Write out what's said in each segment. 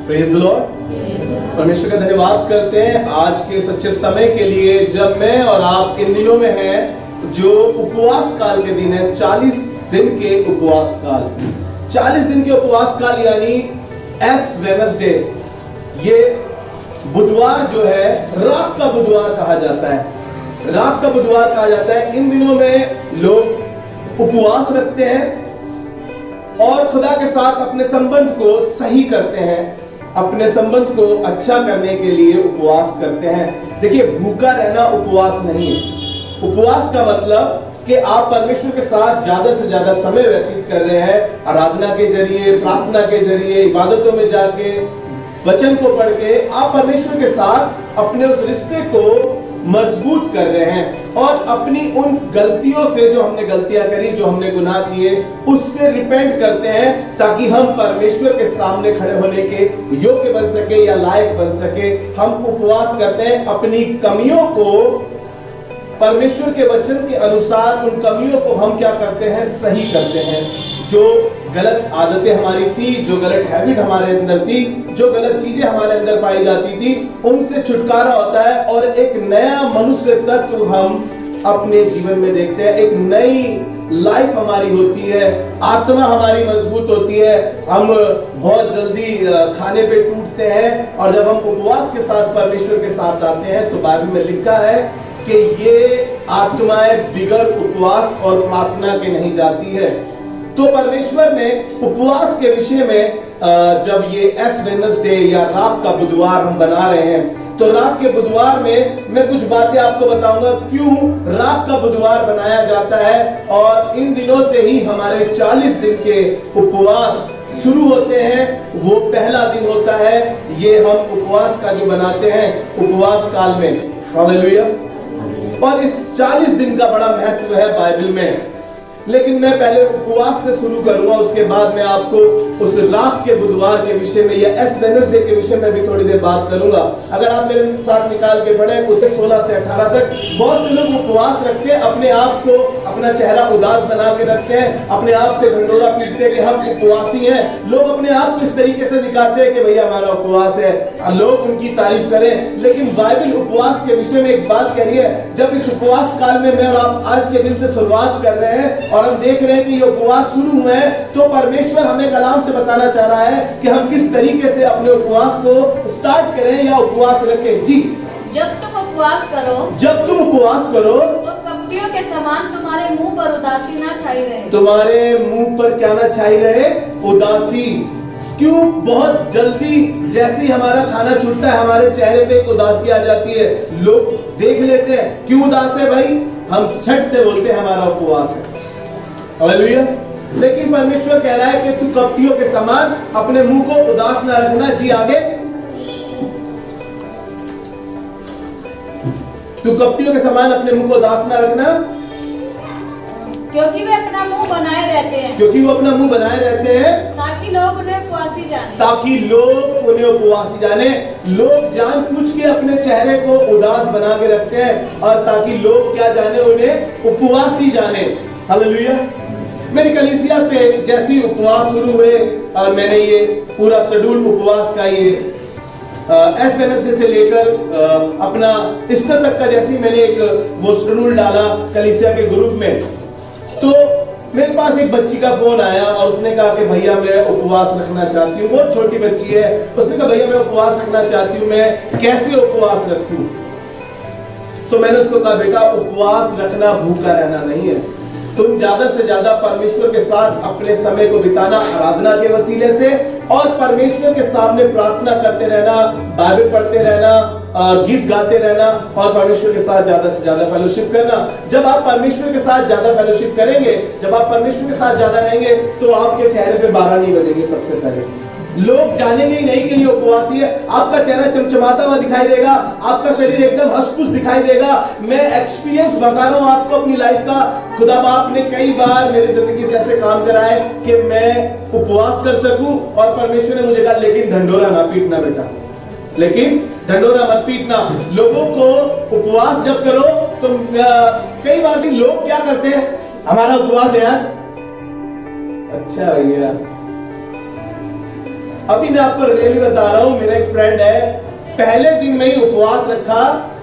Praise the Lord. परमेश्वर का धन्यवाद करते हैं आज के सच्चे समय के लिए, जब मैं और आप इन दिनों में हैं जो उपवास काल के दिन है। 40 दिन के उपवास काल, 40 दिन के उपवास काल यानी एस वेडनेसडे। ये बुधवार जो है रात का बुधवार कहा जाता है, रात का बुधवार कहा जाता है। इन दिनों में लोग उपवास रखते हैं और खुदा के साथ अपने संबंध को सही करते हैं, अपने संबंध को अच्छा करने के लिए उपवास करते हैं। देखिए, भूखा रहना उपवास नहीं है। उपवास का मतलब कि आप परमेश्वर के साथ ज्यादा से ज्यादा समय व्यतीत कर रहे हैं, आराधना के जरिए, प्रार्थना के जरिए, इबादतों में जाके, वचन को पढ़ के आप परमेश्वर के साथ अपने उस रिश्ते को मजबूत कर रहे हैं और अपनी उन गलतियों से, जो हमने गलतियां करी, जो हमने गुनाह किए, उससे रिपेंट करते हैं ताकि हम परमेश्वर के सामने खड़े होने के योग्य बन सके या लायक बन सके। हम उपवास करते हैं अपनी कमियों को परमेश्वर के वचन के अनुसार, उन कमियों को हम क्या करते हैं, सही करते हैं। जो गलत आदतें हमारी थी, जो गलत हैबिट हमारे अंदर थी, जो गलत चीजें हमारे अंदर पाई जाती थी, उनसे छुटकारा होता है और एक नया मनुष्य तत्व हम अपने जीवन में देखते हैं। एक नई लाइफ हमारी होती है, आत्मा हमारी मजबूत होती है। हम बहुत जल्दी खाने पे टूटते हैं और जब हम उपवास के साथ परमेश्वर के साथ आते हैं तो बाइबल में लिखा है कि ये आत्माएं बिगड़ उपवास और प्रार्थना के नहीं जाती है। तो परमेश्वर ने उपवास के विषय में जब ये एस वेडनेसडे या रात का बुधवार हम बना रहे हैं, तो रात के बुधवार में मैं कुछ बातें आपको बताऊंगा क्यों रात का बुधवार बनाया जाता है। और इन दिनों से ही हमारे 40 दिन के उपवास शुरू होते हैं। वो पहला दिन होता है, ये हम उपवास का जो बनाते हैं उपवास काल में। हालेलुया। और इस 40 दिन का बड़ा महत्व है बाइबल में, लेकिन मैं पहले उपवास से शुरू करूंगा, उसके बाद मैं आपको उस रात के बुधवार के विषय में या एस वेडनेसडे के विषय में भी थोड़ी देर बात करूंगा। अगर आप मेरे साथ निकाल के पढ़ें उसके 16 से 18 तक, बहुत से लोग उपवास रखते हैं, अपने आप को, अपना चेहरा उदास बना के रखते हैं, अपने आप पे ढंढोरा पीटते हैं कि हम उपवासी हैं। लोग अपने आप को इस तरीके से दिखाते हैं कि भैया हमारा उपवास है, लोग उनकी तारीफ करें। लेकिन बाइबल उपवास के विषय में एक बात कह रही है। जब इस उपवास काल में मैं और आप आज के दिन से शुरुआत कर रहे हैं और हम देख रहे हैं कि ये उपवास शुरू हुए हैं, तो परमेश्वर हमें कलाम से बताना चाह रहा है कि हम किस तरीके से अपने उपवास को स्टार्ट करें या उपवास रखें। जी, जब तुम उपवास करो, जब तुम उपवास करो तो कपटियों के समान तुम्हारे मुंह पर उदासी ना छाई रहे। तुम्हारे मुंह पर क्या ना छाई रहे? उदासी। क्यों? बहुत जल्दी जैसे ही हमारा खाना छूटता है हमारे चेहरे पे एक उदासी आ जाती है। लोग देख लेते हैं, क्यों उदास है भाई? हम झट से बोलते हैं हमारा उपवास है। हालेलुया। लेकिन परमेश्वर कह रहा है कि तू कपटियों के समान अपने मुंह को उदास ना रखना। जी, आगे। तू कपटियों के समान अपने मुंह को उदास ना रखना, क्योंकि वे अपना मुंह बनाए रहते हैं, क्योंकि वो अपना मुंह बनाए रहते हैं ताकि लोग उन्हें उपवासी जाने, ताकि लोग उन्हें उपवासी जाने। लोग जानबूझ के अपने चेहरे को उदास बना के रखते हैं और ताकि लोग क्या जाने, उन्हें उपवासी जाने। हालेलुया। मेरी कलीसिया से जैसी उपवास शुरू हुए और मैंने ये पूरा शेड्यूल उपवास का ये एस वेडनेसडे से लेकर अपना ईस्टर तक का जैसे मैंने एक वो शेड्यूल डाला कलीसिया के ग्रुप में, तो मेरे पास एक बच्ची का फोन आया और उसने कहा कि भैया मैं उपवास रखना चाहती हूँ। बहुत छोटी बच्ची है। उसने कहा भैया मैं उपवास रखना चाहती हूँ, मैं कैसे उपवास रखूं? तो मैंने उसको कहा बेटा उपवास रखना भूखा रहना नहीं है। तुम ज्यादा से ज्यादा परमेश्वर के साथ अपने समय को बिताना आराधना के वसीले से, और परमेश्वर के सामने प्रार्थना करते रहना, बाइबल पढ़ते रहना, गीत गाते रहना और परमेश्वर के साथ ज्यादा से ज्यादा फेलोशिप करना। जब आप परमेश्वर के साथ ज्यादा फेलोशिप करेंगे, जब आप परमेश्वर के साथ ज्यादा रहेंगे, तो आपके चेहरे पे 12 नहीं बजेंगे। सबसे पहले लोग जानेंगे ही नहीं कि ये उपवासी है। आपका चेहरा चमचमाता हुआ दिखाई देगा, आपका शरीर एकदम हंस-खुश दिखाई देगा। मैं एक्सपीरियंस बता रहा हूं आपको अपनी लाइफ का। खुदा बाप ने कई बार मेरी जिंदगी से ऐसे काम कराए कि मैं उपवास कर सकूं और परमेश्वर ने मुझे कहा लेकिन ढंढोरा ना पीटना बेटा, लेकिन ढंढोरा मत पीटना। लोगों को उपवास जब करो तो कई बार भी लोग क्या करते हैं, हमारा उपवास है आज। अच्छा भैया, अभी मैं आपको रियली बता रहा हूं, मेरा एक फ्रेंड है, पहले दिन में ही उपवास रखा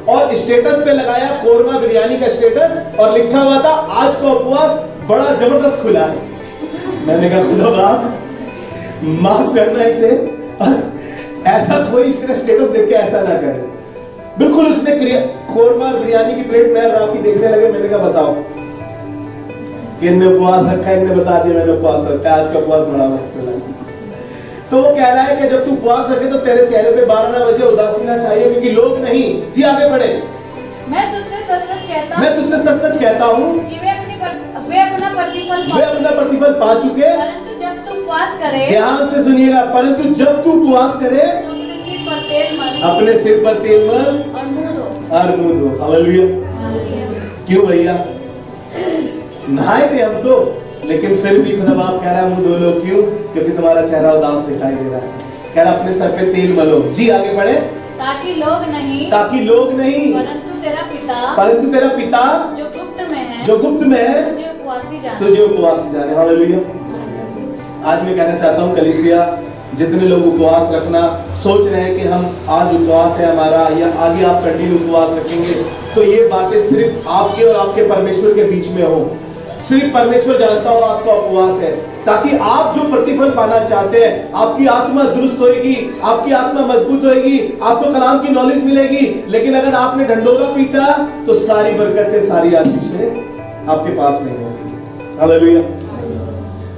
और स्टेटस पे लगाया कोरमा बिरयानी का स्टेटस और लिखा हुआ था आज का उपवास बड़ा जबरदस्त खुला है। मैंने कहा खुदा बाप माफ करना इसे, ऐसा कोई इसका स्टेटस देख के ऐसा ना करे। बिल्कुल उसने कोरमा बिरयानी की प्लेट में राखी देखने लगे। मैंने कहा बताओ कि इनने उपवास रखा है, इनने बता दिया मैंने उपवास रखा है, आज का उपवास बड़ा मस्त खुला है। तो वो कह रहा है कि जब तू उपवास रखे तो तेरे चेहरे पे 12 बजे उदासी ना चाहिए, क्योंकि लोग नहीं। जी आगे बढ़े। मैं तुझसे सच-सच कहता हूँ कि वे अपना प्रतिफल पा चुके। परंतु जब तू उपवास करे, ध्यान से सुनिएगा, परंतु जब तू उपवास करे तो अपने सिर पर तेल मल और मुंह धो। हालेलुया। क्यों भैया, नहाए थे हम तो, लेकिन फिर भी खुदा बाप कह रहा है मुंह धो लो। क्यों? क्योंकि तुम्हारा चेहरा उदास दिखाई दे रहा है। कह रहा अपने सर पे तेल मलो। जी आगे बढ़े। ताकि लोग नहीं परंतु तेरा पिता जो गुप्त में है तुझे उपवासी जाने। हालेलुया। आज मैं कहना चाहता हूँ कलीसिया, जितने लोग उपवास रखना सोच रहे हैं कि हम आज उपवास है हमारा या आगे आप कंटिन्यू उपवास रखेंगे, तो ये बातें सिर्फ आपके और आपके परमेश्वर के बीच में हो। सिर्फ परमेश्वर जानता हो आपका उपवास है, ताकि आप जो प्रतिफल पाना चाहते हैं, आपकी आत्मा दुरुस्त होएगी, आपकी आत्मा मजबूत होएगी, आपको कलाम की नॉलेज मिलेगी। लेकिन अगर आपने ढंडोरा पीटा तो सारी बरकतें, सारी आशीषें आपके पास नहीं होगी। हालेलुया।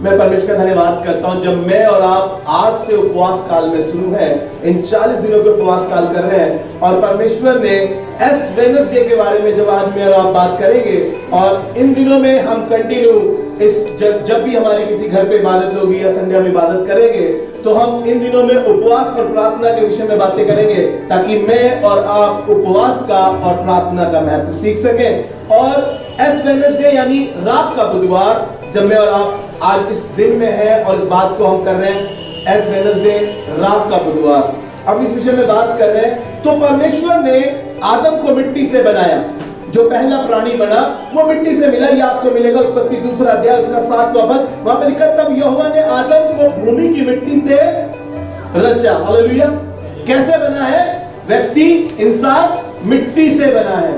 मैं परमेश्वर का धन्यवाद करता हूं, जब मैं और आप आज से उपवास काल में शुरू है, इन 40 दिनों के उपवास काल कर रहे हैं, और परमेश्वर ने एस वेडनेसडे के बारे में जब आज मैं और आप बात करेंगे, और इन दिनों में हम कंटिन्यू जब भी हमारी किसी घर पे इबादत होगी या संडे हम इबादत करेंगे, तो हम इन दिनों में उपवास और प्रार्थना के विषय में बातें करेंगे, ताकि मैं और आप उपवास का और प्रार्थना का महत्व सीख सकें। और एस वेडनेसडे यानी रात का बुधवार, जब मैं और आप आज इस दिन में है और इस बात को हम कर रहे हैं, एस वेडनेसडे रात का बुधवार, अब इस विषय में बात कर रहे हैं। तो परमेश्वर ने आदम को मिट्टी से बनाया, जो पहला प्राणी बना वो मिट्टी से मिला। ये आपको मिलेगा उत्पत्ति 2 अध्याय उसका 7वां पद, वहां पर लिखा तब यहोवा ने आदम को भूमि की मिट्टी से रचा। हालेलुया। कैसे बना है व्यक्ति, इंसान? मिट्टी से बना है।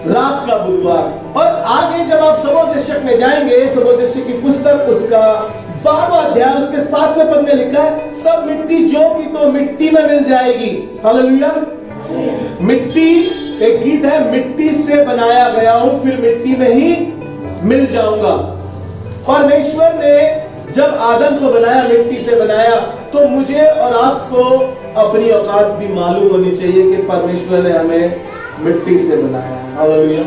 रात का बुधवार। और आगे जब आप सबोपदेशक में जाएंगे, सबोपदेशक की पुस्तक उसका 12वां अध्याय उसके 7वें पद में लिखा है तब मिट्टी जो की तो मिट्टी में मिल जाएगी। हालेलुया। मिट्टी, एक गीत है, मिट्टी से बनाया गया हूं फिर मिट्टी में ही मिल जाऊंगा। परमेश्वर ने जब आदम को बनाया, मिट्टी से बनाया, तो मुझे और आपको अपनी औकात भी मालूम होनी चाहिए कि परमेश्वर ने हमें मिट्टी से बनाया। हालेलुया।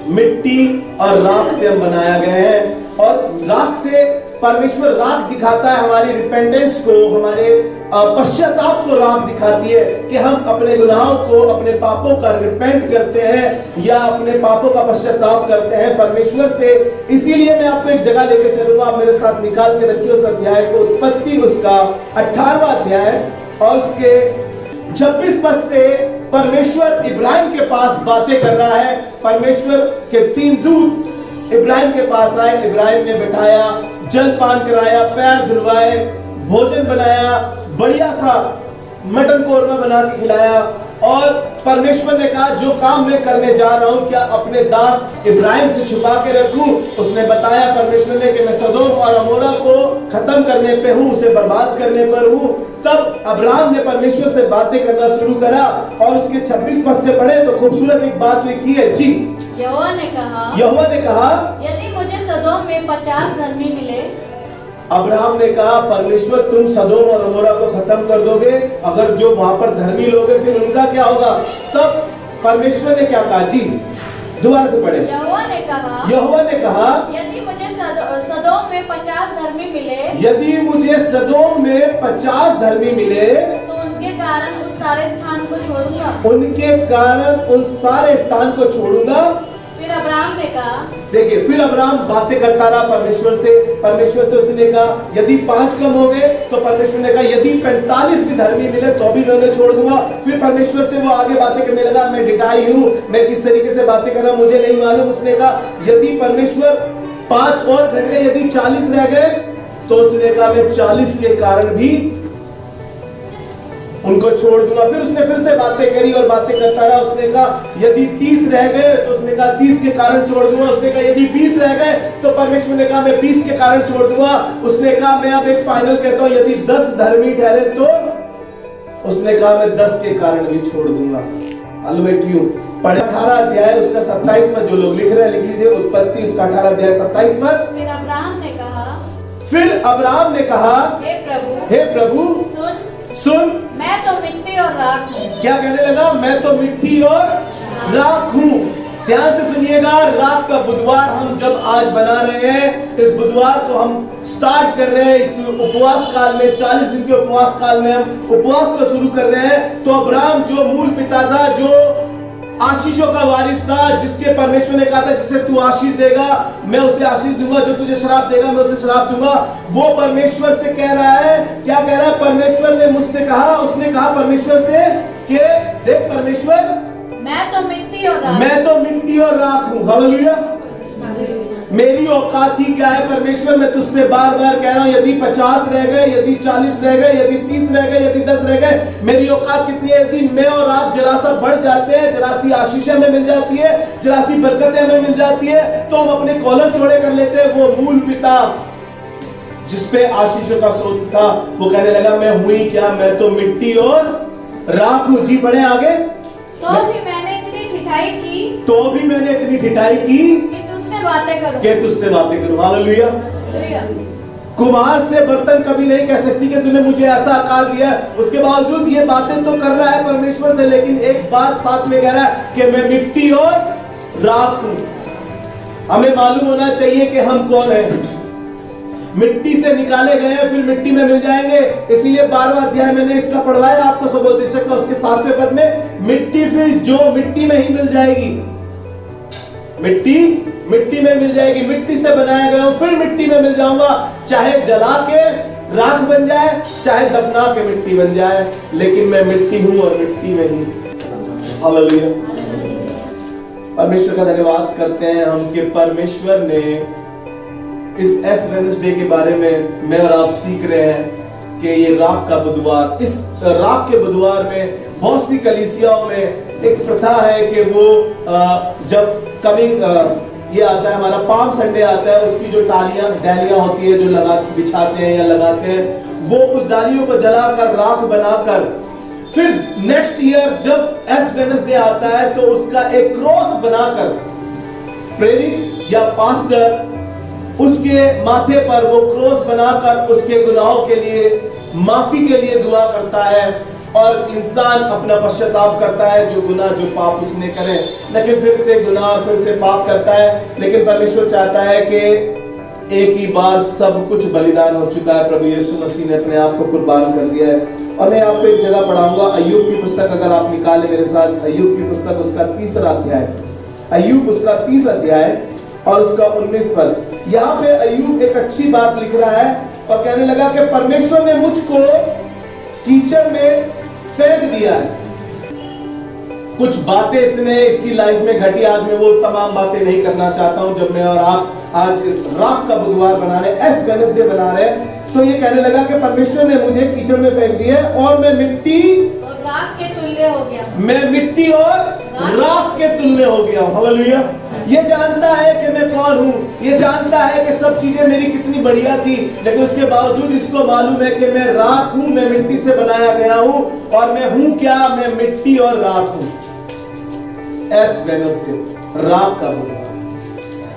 मिट्टी और राख से हम बनाया गए हैं, और राख से परमेश्वर राख दिखाता है हमारी रिपेंटेंस को, हमारे पश्चाताप को राख दिखाती है कि हम अपने गुनाहों को, अपने पापों का रिपेंट करते हैं या अपने पापों का पश्चाताप करते हैं परमेश्वर से। इसीलिए मैं आपको एक जगह लेके चलूंगा, आप मेरे साथ निकाल के रखिए उस अध्याय को, उत्पत्ति उसका 18वां अध्याय और उसके 26 पद से परमेश्वर इब्राहिम के पास बातें कर रहा है। परमेश्वर के 3 दूत इब्राहिम के पास आए, इब्राहिम ने बिठाया, जल पान कराया, पैर धुलवाए, भोजन बनाया, बढ़िया सा मटन कोरमा बना के खिलाया, और परमेश्वर ने कहा जो काम मैं करने जा रहा हूं क्या अपने दास इब्राहिम से छुपा के रखूं? उसने बताया परमेश्वर ने कि मैं सदोम और अमोरा को खत्म करने पे हूं, उसे बर्बाद करने पर हूं। तब अब्राहम ने परमेश्वर से बातें करना शुरू करा, और उसके 26 पद से पढ़े तो खूबसूरत एक बात लिखी है। जी। यहोवा ने कहा यदि मुझे सदोम में 50 धर्मी मिले। अब्राहम ने कहा परमेश्वर तुम सदोम और अमोरा को खत्म कर दोगे, अगर जो वहां पर धर्मी लोग हैं फिर उनका क्या होगा? तब परमेश्वर ने क्या कहा? जी दोबारा से पढ़े। यहोवा ने कहा यदि मुझे सदोम में 50 धर्मी मिले, यदि मुझे सदोम में 50 धर्मी मिले, तो उनके कारण उस सारे स्थान को छोड़ूंगा। उनके कारण उन सारे स्थान को छोड़ूंगा। फिर अब्राहम ने कहा, देखिए फिर अब्राहम बातें करता रहा परमेश्वर से उसने कहा यदि 5 कम हो गए तो परमेश्वर ने कहा यदि 45 भी धर्मी मिले तो भी मैं उन्हें छोड़ दूंगा। फिर परमेश्वर से वो आगे बातें करने लगा, मैं डिटाई हूं, मैं किस तरीके से बातें कर रहा हूं मुझे नहीं मालूम। उसने कहा यदि परमेश्वर 5 और घट गए, यदि 40 रह गए, तो उसने कहा मैं 40 के कारण भी उनको छोड़ दूंगा। फिर उसने फिर से बातें करी और बातें करता रहा। उसने कहा यदि 30 रह गए तो उसने कहा 30 के कारण छोड़ दूंगा। उसने कहा यदि 20 रह गए तो परमेश्वर ने कहा मैं 20 के कारण छोड़ दूंगा। उसने कहा मैं अब एक फाइनल कहता हूं यदि 10 धर्मी ठहरे तो उसने कहा मैं 10 के कारण भी छोड़ दूंगा। मालूम है क्यों? पढ़े 18 अध्याय उसका 27 में जो लोग लिख रहे हैं लिख लीजिए, उत्पत्ति उसका 18 अध्याय 27 में। फिर अब्राहम ने कहा, हे प्रभु सुन, मैं तो मिट्टी और राख हूँ। क्या कहने लगा? मैं तो मिट्टी और राख हूं। ध्यान से सुनिएगा, राख का बुधवार हम जब आज बना रहे हैं, इस बुधवार को हम स्टार्ट कर रहे हैं इस उपवास काल में, 40 दिन के उपवास काल में हम उपवास को शुरू कर रहे हैं। तो अब्राहम जो मूल पिता था, जो आशीषों का वारिस था, जिसके परमेश्वर ने कहा था जिसे तू आशीष देगा मैं उसे आशीष दूंगा, जो तुझे श्राप देगा मैं उसे श्राप दूंगा, वो परमेश्वर से कह रहा है, क्या कह रहा है? परमेश्वर ने मुझसे कहा, उसने कहा परमेश्वर से कि देख परमेश्वर मैं तो मिट्टी और राख हूं। हालेलुया। मेरी औकात ही क्या है परमेश्वर? मैं तुझसे बार बार कह रहा हूं यदि 50 रह गए, यदि 40 रह गए, यदि 30 रह गए, यदि 10 रह गए, मेरी औकात कितनी है? यदि मैं और आप जरा सा बढ़ जाते हैं, जरा सी आशीषें हमें मिल जाती है, जरा सी बरकतें हमें मिल जाती है, तो हम अपने कॉलर चौड़े कर लेते हैं। वो मूल पिता जिसपे आशीषों का स्रोत था, वो कहने लगा मैं हुई क्या? मैं तो मिट्टी और राख हूं। जी बढ़े आगे। तो भी मैंने इतनी ठिठाई की कि तुझसे बातें करूं। हालेलुया। कुम्हार से बर्तन कभी नहीं कह सकती कि तूने मुझे ऐसा आकार दिया। उसके बावजूद ये बातें तो कर रहा है परमेश्वर से, लेकिन एक बात साथ में कह रहा है कि मैं मिट्टी और राख हूं। हमें मालूम होना चाहिए कि हम कौन हैं। मिट्टी से निकाले गए हैं, फिर मिट्टी में मिल जाएंगे। इसीलिए 12वां अध्याय मैंने इसका पढ़वाया आपको सुबोधिशक का, उसके 7वें पद में मिट्टी फिर जो मिट्टी में ही मिल जाएगी, मिट्टी में मिल जाएगी। मिट्टी से बनाया गया हूं, फिर मिट्टी में मिल जाऊंगा। चाहे जला के राख बन जाए, चाहे दफना के मिट्टी बन जाए, लेकिन मैं मिट्टी हूं और मिट्टी में ही। हालेलुया। परमेश्वर का धन्यवाद करते हैं हम कि परमेश्वर ने इस एस वेडनेसडे के बारे में मैं और आप सीख रहे हैं कि ये राख का बुधवार, इस राख के बुधवार में बहुत सी कलीसियाओं में एक प्रथा है कि वो जब कमिंग ये आता है, हमारा पाम संडे आता है, उसकी जो डालियां होती है जो बिछाते हैं या लगाते हैं, वो उस डालियों को जलाकर राख बनाकर फिर नेक्स्ट ईयर जब एस वेडनेसडे आता है तो उसका एक क्रॉस बनाकर प्रेरित या पास्टर उसके माथे पर वो क्रॉस बनाकर उसके गुनाहों के लिए, माफी के लिए दुआ करता है और इंसान अपना पश्चाताप करता है जो गुनाह जो पाप उसने करे, लेकिन फिर से गुनाह फिर से पाप करता है। लेकिन परमेश्वर चाहता है कि एक ही बार सब कुछ बलिदान हो चुका है, प्रभु यीशु मसीह ने अपने आप को कुर्बान कर दिया है। और मैं आपको एक जगह पढ़ाऊंगा, अय्यूब की पुस्तक, अगर आप निकाले मेरे साथ, अय्यूब की पुस्तक उसका 3रा अध्याय, अय्यूब उसका 30 अध्याय और उसका 19 पद। यहाँ पे अय्यूब एक अच्छी बात लिख रहा है और कहने लगा कि परमेश्वर ने मुझको कीचड़ में फेंक दिया है। कुछ बातें इसने इसकी लाइफ में घटी, आज मैं वो तमाम बातें नहीं करना चाहता हूं। जब मैं और आप आज राख का बुधवार बना रहे, एस वेडनेसडे बना रहे, तो ये कहने लगा कि परमेश्वर ने मुझे कीचड़ में फेंक दिया और मैं मिट्टी और राख के तुल्य हो गया। मैं मिट्टी और राख के तुल्य हो गया। हालेलुया। ये जानता है कि मैं कौन हूं, ये जानता है कि सब चीजें मेरी कितनी बढ़िया थी, लेकिन उसके बावजूद इसको मालूम है कि मैं राख हूं, मैं मिट्टी से बनाया गया हूं और मैं हूं क्या? मैं मिट्टी और राख हूं। एस वेडनेसडे, राख का बुधवार।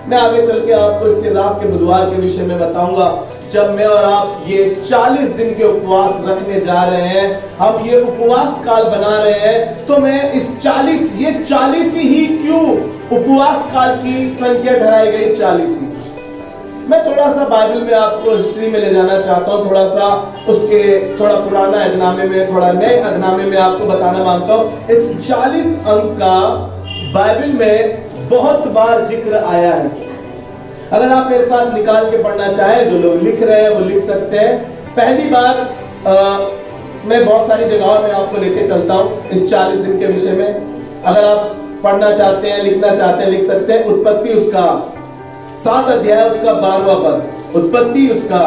मैं आगे चल के आपको इसके राख के बुधवार के विषय में बताऊंगा। जब मैं और आप ये 40 दिन के उपवास रखने जा रहे हैं, हम ये उपवास काल बना रहे हैं, तो मैं इस 40 ही क्यों उपवास काल की संख्या ठहराई गई 40 ही। मैं थोड़ा सा बाइबल में आपको हिस्ट्री में ले जाना चाहता हूँ, थोड़ा सा उसके थोड़ा पुराना अहदनामे में, थोड़ा नए अहदनामे में आपको बताना मांगता हूँ। इस 40 अंक का बाइबल में बहुत बार जिक्र आया है। अगर आप मेरे साथ निकाल के पढ़ना चाहें, जो लोग लिख रहे हैं वो लिख सकते हैं। पहली बार मैं बहुत सारी जगहों में आपको लेके चलता हूं इस 40 दिन के विषय में। अगर आप पढ़ना चाहते हैं, लिखना चाहते हैं, लिख सकते हैं। उत्पत्ति उसका 7 अध्याय उसका 12वां पद। उत्पत्ति उसका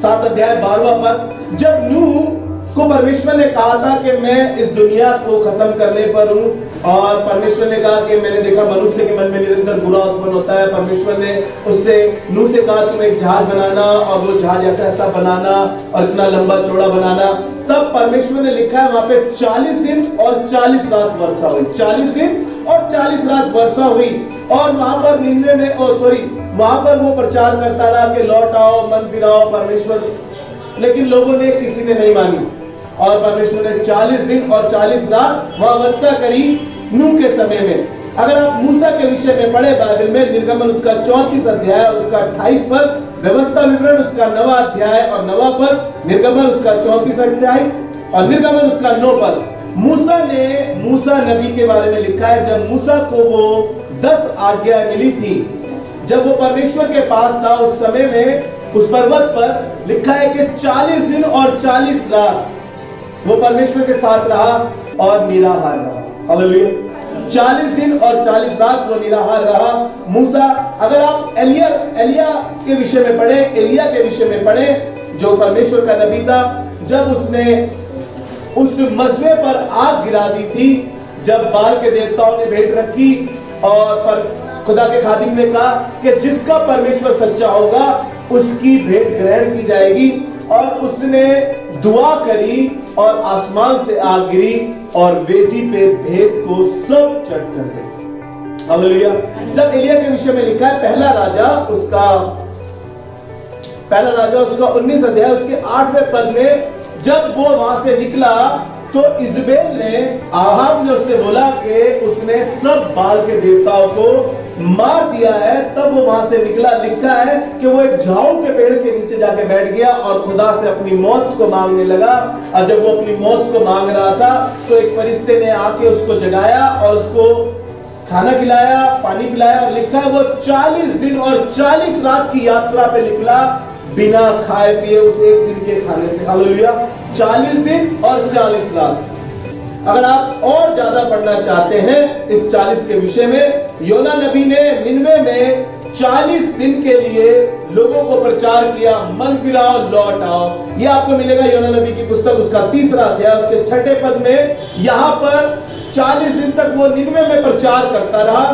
7 अध्याय 12वां पद। जब नूह को परमेश्वर ने कहा था कि मैं इस दुनिया को खत्म करने पर हूं, और परमेश्वर ने कहा कि मैंने देखा मनुष्य के मन में निरंतर बुरा उत्पन्न होता है। परमेश्वर ने उससे नूह से कहा तुम एक जहाज बनाना, और वो जहाज ऐसा ऐसा बनाना और इतना लंबा चौड़ा बनाना। तब परमेश्वर ने लिखा है वहां पे 40 दिन और 40 रात वर्षा हुई। 40 दिन और 40 रात वर्षा हुई, और वहां पर निन्ने में वहां पर वो प्रचार करता रहा कि लौट आओ, मन फिराओ परमेश्वर, लेकिन लोगों ने, किसी ने नहीं मानी। और परमेश्वर ने 40 दिन और 40 रात वहां वर्षा करी नूह के समय में। अगर आप मूसा के विषय में पढ़े बाइबल में, निर्गमन उसका 34 अध्याय और उसका 28 पद, व्यवस्था विवरण उसका 9वां अध्याय और 9वां पद, निर्गमन उसका 34-28 और निर्गमन उसका 9 पद। मूसा नबी के बारे में लिखा है, जब मूसा को वो 10 आज्ञा मिली थी, जब वो परमेश्वर के पास था, उस समय में उस पर्वत पर लिखा है कि 40 दिन और 40 रात वो परमेश्वर के साथ रहा और निराहार रहा। हालेलुया। 40 दिन और 40 रात वो निराहार रहा मूसा। अगर आप एलिया के विषय में पढ़े, एलिया के विषय में पढ़े, जो परमेश्वर का नबी था, जब उसने उस मजबे पर आग गिरा दी थी, जब बाल के देवताओं ने भेंट रखी, और पर खुदा के खादिम ने कहा कि जिसका परमेश्वर सच्चा होगा उसकी भेंट ग्रहण की जाएगी, और उसने दुआ करी और आसमान से आग गिरी और वेदी पे भेंट को सब चढ़ कर गए। हालेलुया। जब एलिया के विषय में लिखा है पहला राजा उसका 19 अध्याय उसके 8वें पद में, जब वो वहां से निकला तो इजबेल ने, आहाब ने उससे बोला कि उसने सब बाल के देवताओं को मार दिया है। तब वो वहां से निकला, लिखा है कि वो एक झाऊ के पेड़ के नीचे जाके बैठ गया और खुदा से अपनी मौत को मांगने लगा। और जब वो अपनी मौत को मांग रहा था तो एक फरिश्ते ने आके उसको जगाया और उसको खाना खिलाया, पानी पिलाया, और लिखा है वो 40 दिन और 40 रात की यात्रा पे निकला बिना खाए पिए उस एक दिन के खाने से। हालेलुया। 40 दिन और 40 रात। अगर आप और ज्यादा पढ़ना चाहते हैं इस 40 के विषय में, योना नबी ने निनवे में 40 दिन के लिए लोगों को प्रचार किया, मन फिराओ, लौट आओ। यह आपको मिलेगा योना नबी की पुस्तक उसका 3रा अध्याय उसके 6ठे पद में। यहां पर 40 दिन तक वो निनवे में प्रचार करता रहा।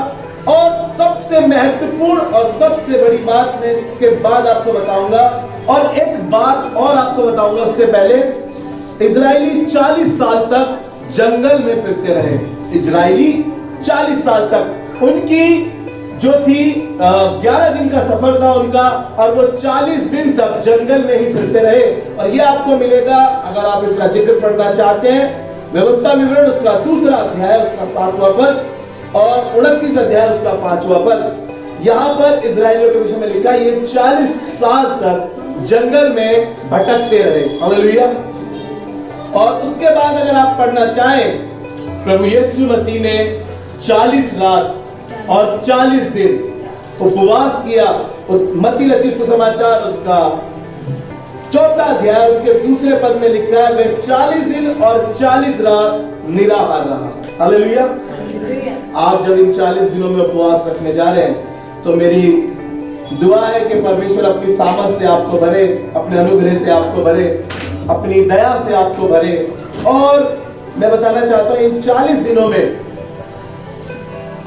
और सबसे महत्वपूर्ण और सबसे बड़ी बात मैं इसके बाद आपको बताऊंगा, और एक बात और आपको बताऊंगा उससे पहले, इजरायली 40 साल तक जंगल में फिरते रहे। इजरायली 40 साल तक उनकी जो थी 11 दिन का सफर था उनका, और वो 40 दिन तक जंगल में ही फिरते रहे। और ये आपको मिलेगा, अगर आप इसका जिक्र पढ़ना चाहते हैं, व्यवस्था विवरण उसका 2रा अध्याय उसका 7वां पद और 29 अध्याय उसका 5वां पद। यहां पर इजरायलियों के विषय में लिखा है ये 40 साल तक जंगल में भटकते रहे। हालेलुया। और उसके बाद अगर आप पढ़ना चाहें, प्रभु यीशु मसीह ने 40 रात और 40 दिन उपवास किया। मत्ती रचित सुसमाचार उसका 4था अध्याय उसके 2रे पद में लिखा है वह 40 दिन और 40 रात निराहार रहा। हालेलुया। आप जब इन 40 दिनों में उपवास रखने जा रहे हैं तो मेरी दुआ है कि परमेश्वर अपनी सामर्थ से आपको भरे, अपने अनुग्रह से आपको भरे, अपनी दया से आपको भरे। और मैं बताना चाहता हूं इन 40 दिनों में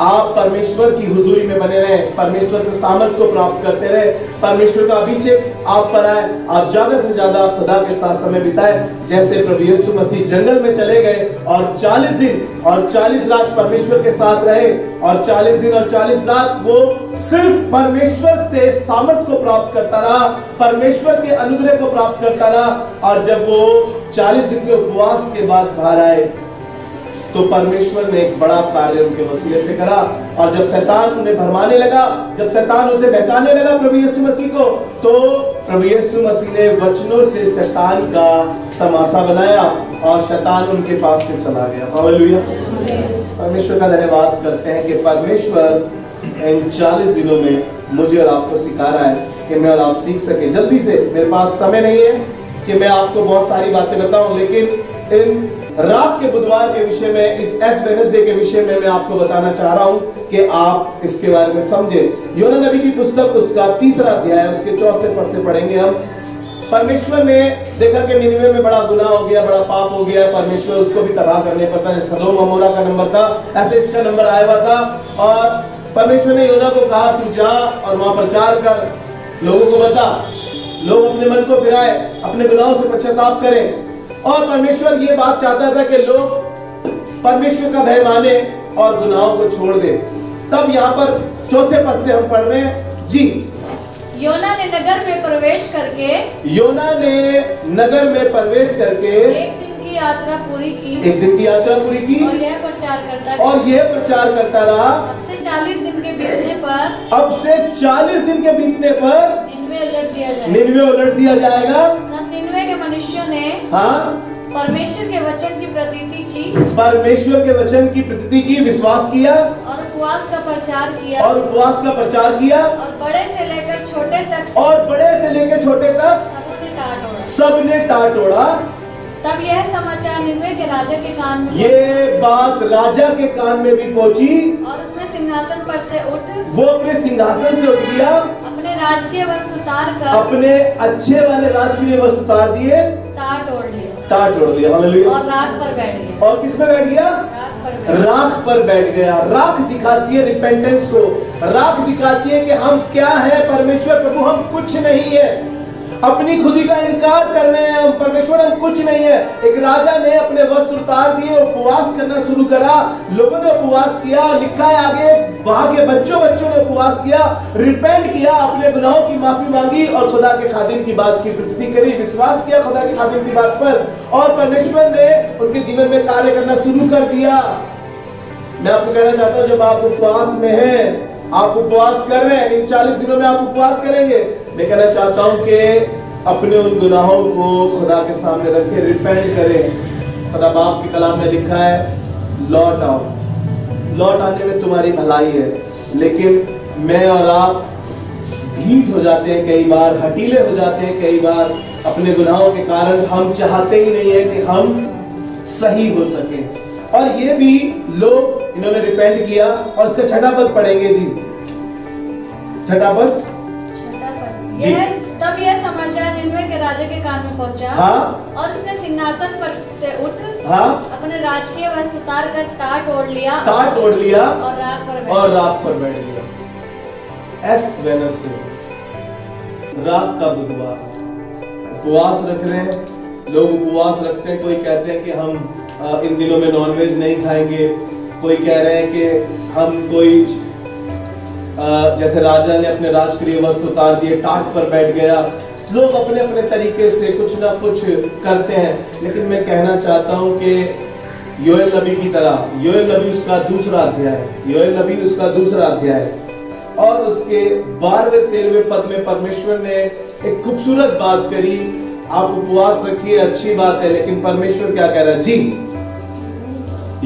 आप परमेश्वर की हुजूरी में बने रहे, परमेश्वर से सामर्थ को प्राप्त करते रहे, परमेश्वर का अभिषेक आप पर आए, आप ज्यादा से ज्यादा खुदा के साथ समय बिताए। जैसे प्रभु यीशु मसीह जंगल में चले गए और 40 दिन और 40 रात परमेश्वर के साथ रहे, और 40 दिन और 40 रात वो सिर्फ परमेश्वर से सामर्थ को प्राप्त करता रहा, परमेश्वर के अनुग्रह को प्राप्त करता रहा। और जब वो 40 दिन के उपवास के बाद बाहर आए तो परमेश्वर ने एक बड़ा कार्य उनके वसीले से करा। और जब शैतान उन्हें भरमाने लगा, जब शैतान उसे बहकाने लगा प्रभु यीशु मसीह को, तो प्रभु यीशु मसीह ने वचनों से शैतान का तमाशा बनाया और शैतान उनके पास से चला गया। हालेलुया। परमेश्वर का धन्यवाद करते हैं कि परमेश्वर इन 40 दिनों में मुझे और आपको सिखा रहा है कि मैं और आप सीख सके। जल्दी से, मेरे पास समय नहीं है कि मैं आपको बहुत सारी बातें बताऊं, लेकिन इन राख के बुधवार के विषय में, इस एस वेडनेसडे के विषय में मैं आपको बताना चाह रहा हूं कि आप इसके बारे में समझें। योना नबी की पुस्तक उसका 3रा अध्याय, उसके 4 पद से पढ़ेंगे हम। परमेश्वर ने देखा कि निनिवे में बड़ा गुनाह हो गया, बड़ा पाप हो गया, परमेश्वर उसको भी तबाह करने पड़ता है। सदोम अमोरा का नंबर था, ऐसे इसका नंबर आया हुआ था। और परमेश्वर ने योना को कहा, तू जा और वहां प्रचार कर, लोगों को बता, लोग अपने मन को फिराए, अपने गुनाहों से पश्चाताप करें। और परमेश्वर ये बात चाहता था कि लोग परमेश्वर का भय माने और गुनाहों को छोड़ दे। तब यहाँ पर 4 पद से हम पढ़ रहे हैं जी। योना ने नगर में प्रवेश करके योना ने नगर में प्रवेश करके एक दिन की यात्रा पूरी की, एक दिन की यात्रा पूरी की और यह प्रचार करता रहा। अब से 40 दिन के बीतने पर अब से 40 दिन के बीतने पर निनवे उलट दिया जाएगा। निनवे उलट दिया जाएगा। तब निनवे के मनुष्यों ने हाँ, परमेश्वर के वचन की प्रतीति की, परमेश्वर के वचन की प्रतीति की, विश्वास किया और उपवास का प्रचार किया, और उपवास का प्रचार किया, और बड़े से लेकर छोटे तक और बड़े से लेकर छोटे तक सबने टाट ओढ़ा। सबने टाट ओढ़ा। तब यह समाचार निनवे के राजा के कान में ये बात राजा के कान में भी पहुंची। और उसने सिंहासन पर से उठ वो अपने सिंहासन से उठ गया, अपने राजकीय वस्त्र उतार कर अपने अच्छे वाले राजकीय वस्त्र उतार दिए, टाट ओढ़ लिया टाट ओढ़ लिया, हालेलुया। और राख पर बैठ गया। और किस में बैठ गया? राख पर बैठ राख पर बैठ गया। राख दिखाती है रिपेंटेंस को, राख दिखाती है कि हम क्या है परमेश्वर प्रभु, हम कुछ नहीं है, अपनी खुदी का इनकार कर रहे हैं हम, परमेश्वर हम कुछ नहीं है। एक राजा ने अपने वस्त्र उतार दिए, उपवास करना शुरू करा, लोगों ने उपवास किया, लिखा है आगे, वहां के बच्चों ने उपवास किया, रिपेंट किया, अपने गुनाहों की माफी मांगी और खुदा के खादिम की बात की प्रतीति करी, विश्वास किया खुदा के खादिम की बात पर, और परमेश्वर ने उनके जीवन में कार्य करना शुरू कर दिया। मैं आपको कहना चाहता हूं, जब आप उपवास में हैं, आप उपवास कर रहे हैं, इन 40 दिनों में आप उपवास करेंगे, मैं कहना चाहता हूं कि अपने उन गुनाहों को खुदा के सामने रखें, रिपेंट करें। खुदा बाप के कलाम में लिखा है, लौट आओ, लौट आने में तुम्हारी भलाई है। लेकिन मैं और आप ढीठ हो जाते हैं, कई बार हटीले हो जाते हैं, कई बार अपने गुनाहों के कारण हम चाहते ही नहीं है कि हम सही हो सके। और ये भी लोग, इन्होंने रिपेंट किया, और इसका 6वां पद पढ़ेंगे जी, 6वां पद जी। तब यह समाचार निनवे के राजा के कान में पहुंचा। हाँ, और उसने सिंहासन पर से उठ हाँ, अपने राजकीय वस्त्र उतार कर टाट ओढ़ लिया, टाट ओढ़ लिया, और राख पर बैठ गया। एस वेडनेसडे, रात का बुधवार, उपवास रख रहे हैं लोग, उपवास रखते हैं। कोई कहते हैं कि हम इन दिनों में नॉनवेज नहीं खाएंगे, कोई कह रहे हैं कि हम कोई जैसे राजा ने अपने राजकीय वस्त्र उतार दिए, टाट पर बैठ गया। लोग अपने अपने तरीके से कुछ ना कुछ करते हैं, लेकिन मैं कहना चाहता हूं कि योएल नबी की तरह, योएल नबी उसका 2रा अध्याय, योएल नबी उसका 2रा अध्याय और उसके 12वें-13वें पद में परमेश्वर ने एक खूबसूरत बात करी। आप उपवास रखिए, अच्छी बात है, लेकिन परमेश्वर क्या कह रहा है जी।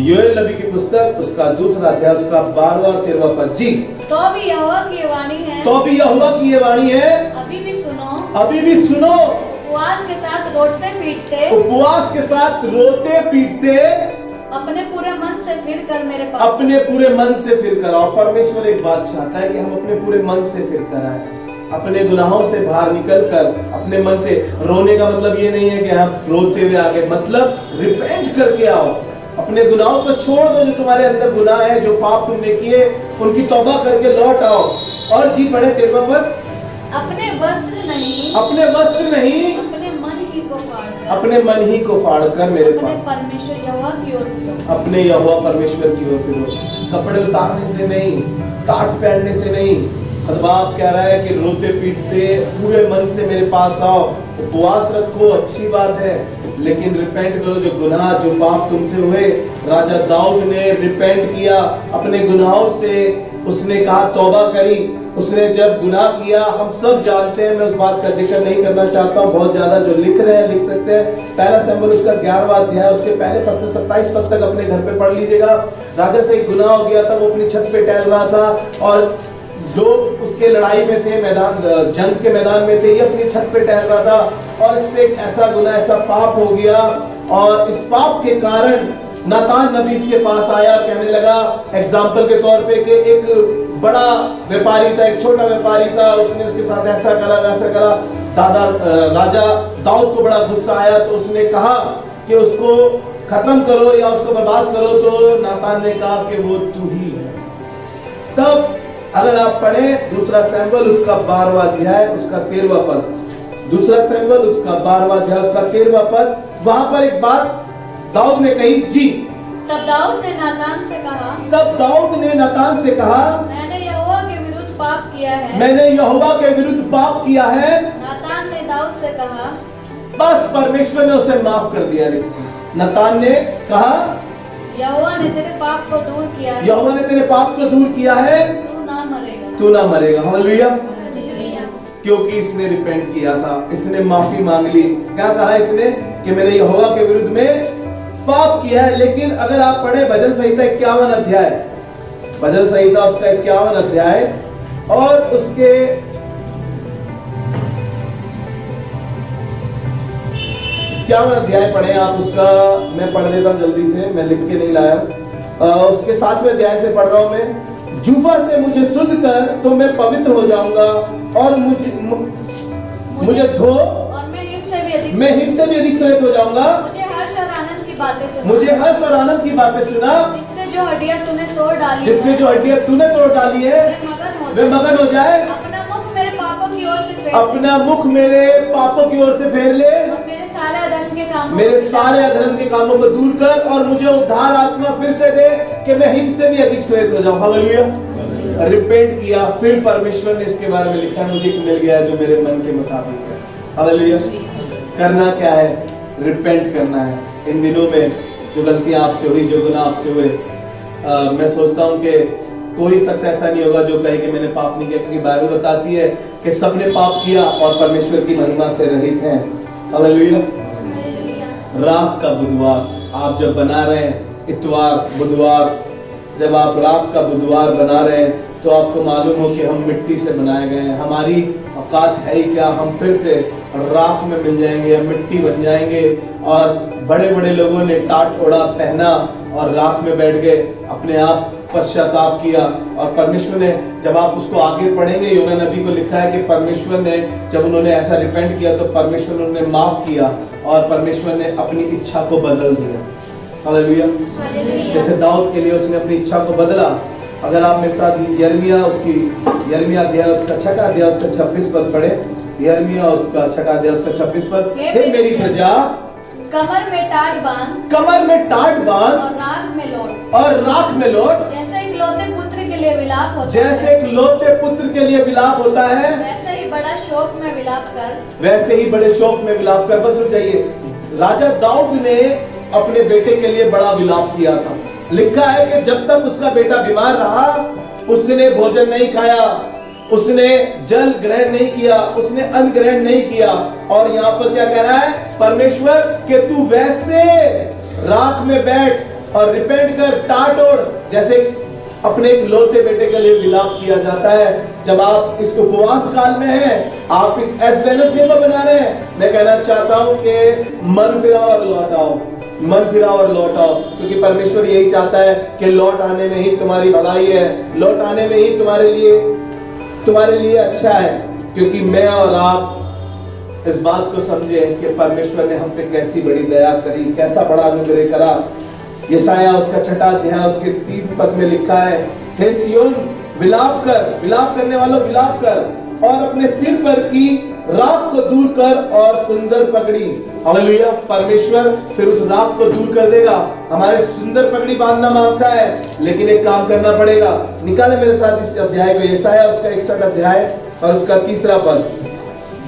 योएल नबी की पुस्तक उसका 2रा अध्याय, उसका 12वां और 13वां पद जी। तो भी यहोवा की ये वाणी है, तो भी यहोवा की ये वाणी है, अभी भी सुनो, अभी भी सुनो। उपवास के साथ रोते पीटते, उपवास के साथ रोते पीटते, अपने पूरे मन से फिर कर मेरे पास, अपने पूरे मन से फिर कर आओ। परमेश्वर एक बात चाहता है कि हम अपने पूरे मन से फिर कर आए, अपने गुनाहों से बाहर निकलकर अपने मन से। रोने का मतलब ये नहीं है कि हम रोते हुए आगे, मतलब रिपेंट करके आओ, अपने गुनाहों को छोड़ दो, जो तुम्हारे अंदर गुनाह है, जो पाप तुमने किए, उनकी तौबा करके लौट आओ। और जी पढ़े 13वां पद, अपने वस्त्र नहीं, अपने वस्त्र नहीं, अपने मन ही को फाड़, अपने मन ही को फाड़ कर मेरे अपने पास, परमेश्वर यहोवा की ओर फिरो, अपने यहोवा परमेश्वर की ओर फिरो। कपड़े उतारने से नहीं, टाट पहनने से नहीं, खुदाबाप कह रहा है कि रोते पीटते पूरे मन से मेरे पास आओ। उपवास रखो, अच्छी बात है, लेकिन रिपेंट करो, जो गुनाह, जो पाप तुमसे हुए। राजा दाऊद ने रिपेंट किया अपने गुनाहों से, उसने कहा तौबा करी, उसने जब गुनाह किया, हम सब जानते हैं, मैं उस बात का जिक्र नहीं करना चाहता हूँ। बहुत ज्यादा जो लिख रहे हैं लिख सकते हैं। पहला शमूएल उसका 11वां अध्याय उसके पहले पद से 27 पद तक अपने घर पे पढ़ लीजिएगा। राजा से एक गुनाह हो गया था, वो अपनी छत पे टहल रहा था और लोग उसके लड़ाई में थे, मैदान जंग के मैदान में थे, ये अपनी छत पे टहल रहा था और इससे एक ऐसा गुनाह, ऐसा पाप हो गया और इस पाप के कारण नातान नबी इसके पास आया, कहने लगा एग्जाम्पल के तौर पे कि एक बड़ा व्यापारी था, एक छोटा व्यापारी था, उसने उसके साथ ऐसा करा वैसा करा। राजा दाऊद को बड़ा गुस्सा आया तो उसने कहा कि उसको खत्म करो या उसको बर्बाद करो। तो नातान ने कहा कि वो तू ही है। तब अगर आप पढ़ें दूसरा शमूएल उसका 12वां अध्याय उसका 13वां पद, दूसरा शमूएल उसका 12वां अध्याय उसका 13वां पद, वहां पर एक बात दाऊद ने कही। जी, तब दाऊद ने नातान से कहा, तब दाऊद ने नातान से कहा, मैंने यहोवा के विरुद्ध पाप किया है। मैंने यहोवा के विरुद्ध पाप किया है। नातान ने दाऊद से कहा, बस परमेश्वर ने उसे माफ कर दिया। नातान ने कहा, यहोवा ने तेरे पाप को दूर किया है, यहोवा ने तेरे पाप को दूर किया है, तू ना मरेगा। तू ना मरेगा। हालेलुया। हालेलुया। क्योंकि इसने रिपेंट किया था, इसने माफी मांग ली। क्या कहा इसने कि मैंने यहोवा के विरुद्ध में पाप किया है। लेकिन अगर आप पढ़े भजन संहिता 51 अध्याय, भजन संहिता उसका 51 अध्याय और उसके 51 अध्याय पढ़े आप उसका, मैं पढ़ देता हूं जल्दी से, मैं लिख के नहीं लाया। उसके 7वें अध्याय से पढ़ रहा हूं मैं। जूफा से मुझे शुद्ध कर तो मैं पवित्र हो जाऊंगा और मुझे धो और मैं हिम से भी अधिक श्वेत हो जाऊंगा। मुझे हर्ष और आनंद की बातें सुना, मुझे हर्ष और आनंद की बातें सुना, जिससे जो हड्डियां तूने तोड़ डाली जिससे है, जो हड्डियां तूने तोड़ डाली है वे मगन हो जाए। अपना मुख मेरे पापों की ओर से फेर अपना मुख मेरे पापों की ओर से फेर ले, और मेरे सारे अधर्म के कामों मेरे को सारे अधर्म के कामों को दूर कर और मुझे उद्धार आत्मा फिर से दे कि मैं हिम से भी अधिक श्वेत हो जाऊं। हालेलुया। रिपेंट किया, फिर परमेश्वर ने इसके बारे में लिखा, मुझे एक मिल गया जो मेरे मन के मुताबिक है। हालेलुया। करना क्या है? रिपेंट करना है। इन दिनों में जो गलतियां आपसे हुई, जो गुनाह आपसे हुए, मैं सोचता हूं कि कोई शख्स ऐसा नहीं होगा जो कहे कि मैंने पाप नहीं किया, क्योंकि बाइबल बताती है कि सबने पाप किया और परमेश्वर की महिमा से रहित हैं। हालेलुया। राख का बुधवार आप जब बना रहे हैं, इतवार बुधवार जब आप राख का बुधवार बना रहे हैं, तो आपको मालूम हो कि हम मिट्टी से बनाए गए हैं। हमारी औकात है ही क्या, हम फिर से राख में मिल जाएंगे, हम मिट्टी बन जाएंगे। और बड़े बड़े लोगों ने टाट ओढ़ा पहना और राख में बैठ गए, अपने आप पश्चाताप किया। और परमेश्वर ने, जब आप उसको आगे पढ़ेंगे, यूना नबी को लिखा है कि परमेश्वर ने जब उन्होंने ऐसा रिपेंट किया तो परमेश्वर ने उन्हें माफ किया और परमेश्वर ने अपनी इच्छा को बदल दिया। हालेलुया। जैसे दाऊद के लिए उसने अपनी इच्छा को बदला। अगर आप मेरे साथ यिर्मयाह अध्याय उसका 6वां अध्याय उसका 26 पद पढ़े। यिर्मयाह उसका 6वां अध्याय उसका 26 पद। हे मेरी प्रजा, कमर में टाट बांध और राख में लौट। जैसे इकलौते पुत्र के लिए विलाप होता जैसे है, इकलौते पुत्र के लिए विलाप होता है, वैसे ही बड़ा शोक में विलाप कर। वैसे ही बड़े शोक में विलाप कर। बस रुक जाइए। राजा दाऊद ने अपने बेटे के लिए बड़ा विलाप किया था। लिखा है कि जब तक उसका बेटा बीमार रहा, उसने भोजन नहीं खाया, उसने जल ग्रहण नहीं किया, उसने अन्न ग्रहण नहीं किया। और यहाँ पर क्या कह रहा है परमेश्वर कि तू वैसे राख में बैठ और रिपेंट कर, टाट ओढ़, जैसे अपने एक लौते बेटे के लिए विलाप किया जाता है। जब आप इस उपवास काल में हैं, आप इस एस वेडनेसडे को बना रहे हैं, मैं कहना चाहता हूं कि मन फिराओ और लौट आओ, मन फिराओ और लौट आओ, क्योंकि परमेश्वर यही चाहता है कि लौट आने में ही तुम्हारी भलाई है, लौट आने में ही तुम्हारे लिए अच्छा है। क्योंकि मैं और आप इस बात को समझे कि परमेश्वर ने हम पे कैसी बड़ी दया करी, कैसा बड़ा अनुग्रह करा। यशायाह उसका 6वां अध्याय उसके 3 पद में लिखा है, हे सियोन विलाप कर, विलाप करने वालों विलाप कर, और अपने सिर पर की राख को दूर कर और सुंदर पगड़ी। हालेलुया। परमेश्वर फिर उस राख को दूर कर देगा। हमारे सुंदर पगड़ी बांधना मांगता है, लेकिन एक काम करना पड़ेगा। निकाले मेरे साथ इस अध्याय को, यशायाह उसका 61 अध्याय और उसका 3 पद।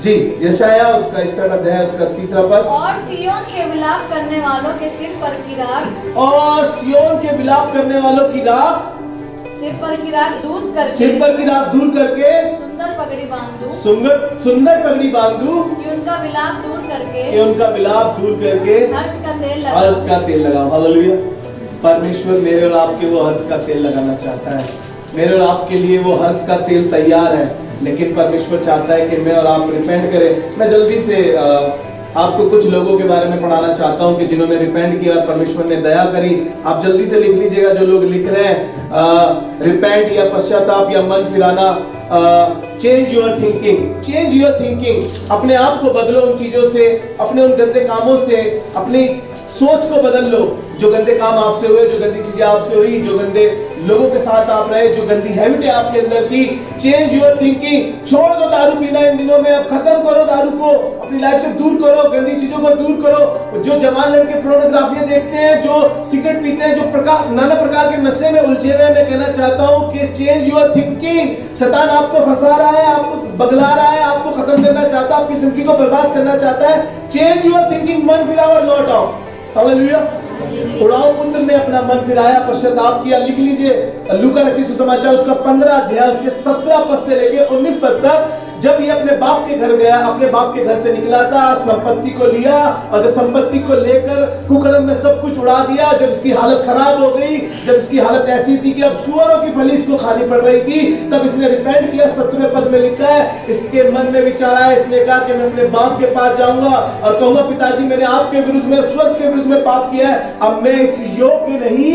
जी, यशायाह उसका 61 अध्याय उसका 3 पद। और सियोन के विलाप करने वालों के सिर पर की राख, और सियोन के विलाप करने वालों की राख सिर पर की राख दूर करके, सिर पर की राख दूर करके सुंदर पगड़ी बांधूं, सुंदर पगड़ी बांधू, कि उनका विलाप दूर करके, कि उनका विलाप दूर करके हर्ष का तेल हर्ष लगाऊं। का तेल लगाऊं। हालेलुया। परमेश्वर मेरे और आपके वो हर्ष का तेल लगाना चाहता है। मेरे और आपके लिए वो हर्ष का तेल तैयार है, लेकिन परमेश्वर चाहता है कि मैं और आप रिपेंट करें। मैं जल्दी से आपको कुछ लोगों के बारे में पढ़ाना चाहता हूं कि जिन्होंने रिपेंट किया और परमेश्वर ने दया करी। आप जल्दी से लिख लीजिएगा जो लोग लिख रहे हैं, रिपेंट या पश्चाताप या मन फिराना। Change your thinking, change your thinking. अपने आप को बदलो उन चीजों से, अपने उन गंदे कामों से, अपनी सोच को बदल लो। जो गंदे काम आपसे हुए, जो गंदी चीजें आपसे हुई, जो गंदे लोगों के साथ आप रहे, जो गंदी हैबिटें आपके अंदर थी, चेंज योर थिंकिंग। छोड़ दो दारू पीना इन दिनों में, अब खत्म करो दारू को, अपनी लाइफ से दूर करो, गंदी चीजों को दूर करो। जो जवान लड़के पोर्नोग्राफी देखते हैं, जो सिगरेट पीते हैं, जो नाना प्रकार के नशे में उलझे हुए, मैं कहना चाहता हूं कि चेंज योर थिंकिंग। शैतान आपको फंसा रहा है, आपको बगला रहा है, आपको खत्म करना चाहता है, आपकी जिंदगी को बर्बाद करना चाहता है। चेंज योर थिंकिंग, मन फिराओ और लौट आओ। हालेलुया। उड़ाओ पुत्र ने अपना मन फिराया, पश्चाताप किया। लिख लीजिए लूका रचित सुसमाचार उसका 15 अध्याय उसके 17 पद से लेके 19 पद तक। जब ये अपने बाप के घर गया, अपने बाप के घर से निकला था, संपत्ति को लिया और जब संपत्ति को लेकर कुकर्म में सब कुछ उड़ा दिया। जब इसकी हालत खराब हो गई, जब इसकी हालत ऐसी थी कि अब सुअरों की फली इसको खानी पड़ रही थी, तब इसने रिपेंट किया। 17वें पद में लिखा है, इसके मन में विचार आया, इसने कहा कि मैं अपने बाप के पास जाऊंगा और कहूंगा, पिताजी मैंने आपके विरुद्ध में, स्वर्ग के विरुद्ध में पाप किया है। अब मैं इस योग्य नहीं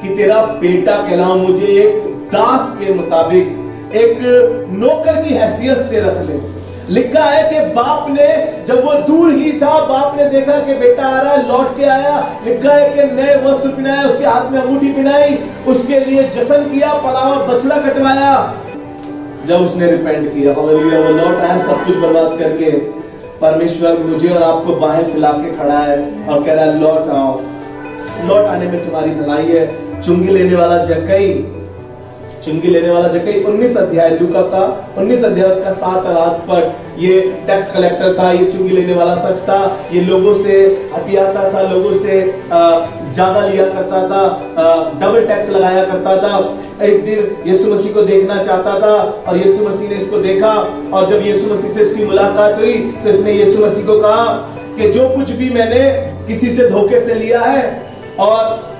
कि तेरा बेटा कहलाऊं, मुझे एक दास के मुताबिक, एक नौकर की हैसियत से रख ले। लिखा है कि बाप ने, जब वो दूर ही था, बाप ने देखा कि बेटा आ रहा है, लौट के आया। लिखा है कि नए वस्त्र पहनाए, उसके हाथ में अंगूठी पहनाई, उसके लिए जश्न किया, पलावा बछड़ा कटवाया। जब उसने रिपेंट किया, हालेलुया, वो लौट आया सब कुछ बर्बाद करके। परमेश्वर मुझे और आपको बाहें फैला के खड़ा है और कह रहा है, लौट आओ। लौट आने में तुम्हारी भलाई है। चुंगी लेने वाला जक्कई, चुंगी लेने वाला जक्कई 19 अध्याय लूका का 19 अध्याय उसका 7 और 8 पद। ये टैक्स कलेक्टर था, ये चुंगी लेने वाला शख्स था। ये लोगों से हथियाता था, लोगों से ज्यादा लिया करता था, डबल टैक्स लगाया करता था। एक दिन यीशु मसीह को देखना चाहता था और यीशु मसीह ने इसको देखा और जब यीशु मसीह से इसकी मुलाकात हुई तो इसने यीशु मसीह को कहा कि जो कुछ भी मैंने किसी से धोखे से लिया है और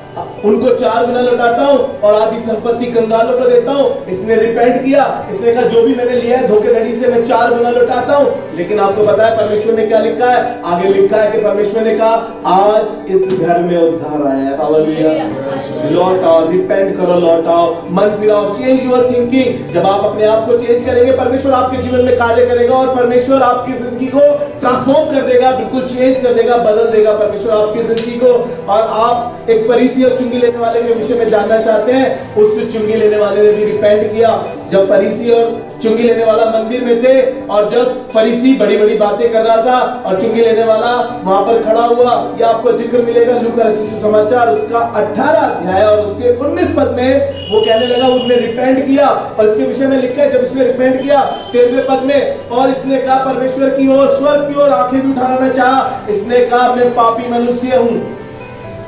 उनको 4 गुना लौटाता हूं और आधी संपत्ति कंगालों को देता हूं। इसने रिपेंट किया, इसने कहा जो भी मैंने लिया है धोखेधड़ी से मैं 4 गुना लौटाता हूं। लेकिन आपको पता है परमेश्वर ने क्या लिखा है? आगे लिखा है कि परमेश्वर ने कहा आज इस घर में उद्धार आया है। हालेलुया। लौट आओ, रिपेंट करो, लौट आओ, मन फिराओ, चेंज योर थिंकिंग। जब आप अपने आप को चेंज करेंगे, परमेश्वर आपके जीवन में कार्य करेगा और परमेश्वर आपकी जिंदगी को ट्रांसफॉर्म कर देगा, बिल्कुल चेंज कर देगा, बदल देगा परमेश्वर आपकी जिंदगी को। और आप एक फरीसी और चुंगी लेने वाले के विषय में जानना चाहते हैं। उस चुंगी लेने वाले ने भी रिपेंट किया। जब फरीसी और चुंगी लेने वाला मंदिर में थे और जब फरीसी बड़ी बड़ी बातें कर रहा था और चुंगी लेने वाला वहां पर खड़ा हुआ, यह आपको जिक्र मिलेगा लूका रचित सुसमाचार उसका 18 अध्याय और उसके 19 पद में। वो कहने लगा उसने रिपेंट किया और इसके विषय में लिखा है जब इसने रिपेंट किया 13वें पद में, और इसने कहा परमेश्वर की ओर, स्वर्ग की ओर आंखें भी उठाना चाहा। इसने कहा मैं पापी मनुष्य हूं,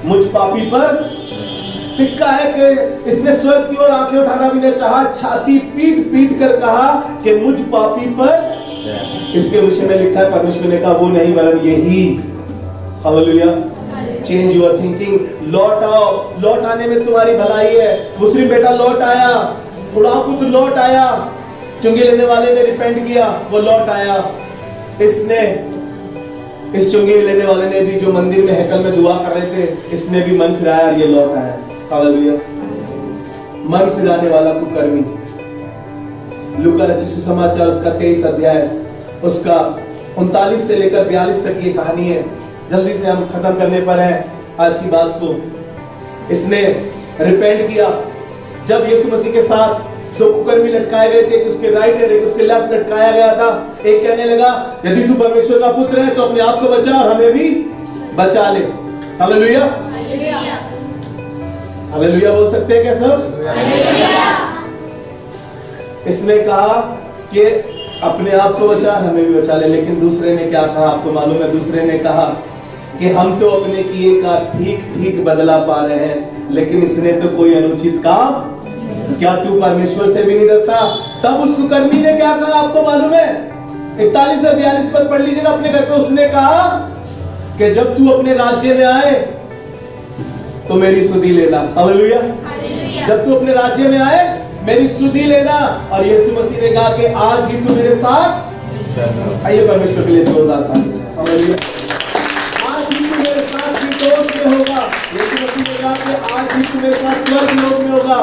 मुझ पापी पर लिखा है कि इसने स्वर्ग की ओर आंखें उठाना भी नहीं चाहा, छाती पीट पीट कर कहा कि मुझ पापी पर। इसके विषय में लिखा है परमेश्वर ने कहा वो नहीं वरन यही। हालेलुया। चेंज योर थिंकिंग, लौट आओ, लौट आने में तुम्हारी भलाई है। मुस्लिम बेटा लौट आया, उड़ाऊ पुत्र लौट आया, चुंगी लेने वाले ने रिपेंट किया, वो लौट आया। इसने, इस चुंगी लेने वाले ने भी जो मंदिर में हैकल में दुआ कर रहे थे, इसने भी मन फिराया और ये लौट आया। हालेलुया। मन फिराने वाला कुकर्मी। लूका रचित सुसमाचार उसका 23 अध्याय उसका 39 से लेकर 42 तक ये कहानी है। जल्दी से हम खत्म करने पर हैं आज की बात को। इसने रिपेंट किया। जब यीशु मसीह के साथ 2 कुकर्मी लटकाए गए थे, एक उसके राइट और एक उसके लेफ्ट लटकाया गया था। एक कहने लगा यदि तू परमेश्वर का पुत्र है तो अपने आप को बचा और हमें भी बचा ले। हालेलुया। हालेलुया बोल सकते हैं क्या सब? इसने कहा कि अपने आप को बचा, हमें भी बचा ले। लेकिन दूसरे ने क्या कहा आपको मालूम है? दूसरे ने कहा कि हम तो अपने किए का ठीक ठीक बदला पा रहे हैं, लेकिन इसने तो कोई अनुचित काम क्या तू परमेश्वर से भी नहीं डरता? तब उस कुकर्मी ने क्या कहा आपको मालूम है? 41 और 42 पद पढ़ लीजिएगा अपने घर पे। उसने कहा कि जब तू अपने राज्य में आए तो मेरी स्तुति लेना। हालेलुया। जब तू अपने राज्य में आए मेरी स्तुति लेना। और यीशु मसीह ने कहा कि आज ही तू मेरे साथ, आइए परमेश्वर के लिए जोरदार था। हालेलुया। आज ही तू मेरे साथ फिरदौस में होगा। यीशु मसीह ने कहा कि आज ही तू मेरे साथ स्वर्ग लोक में होगा।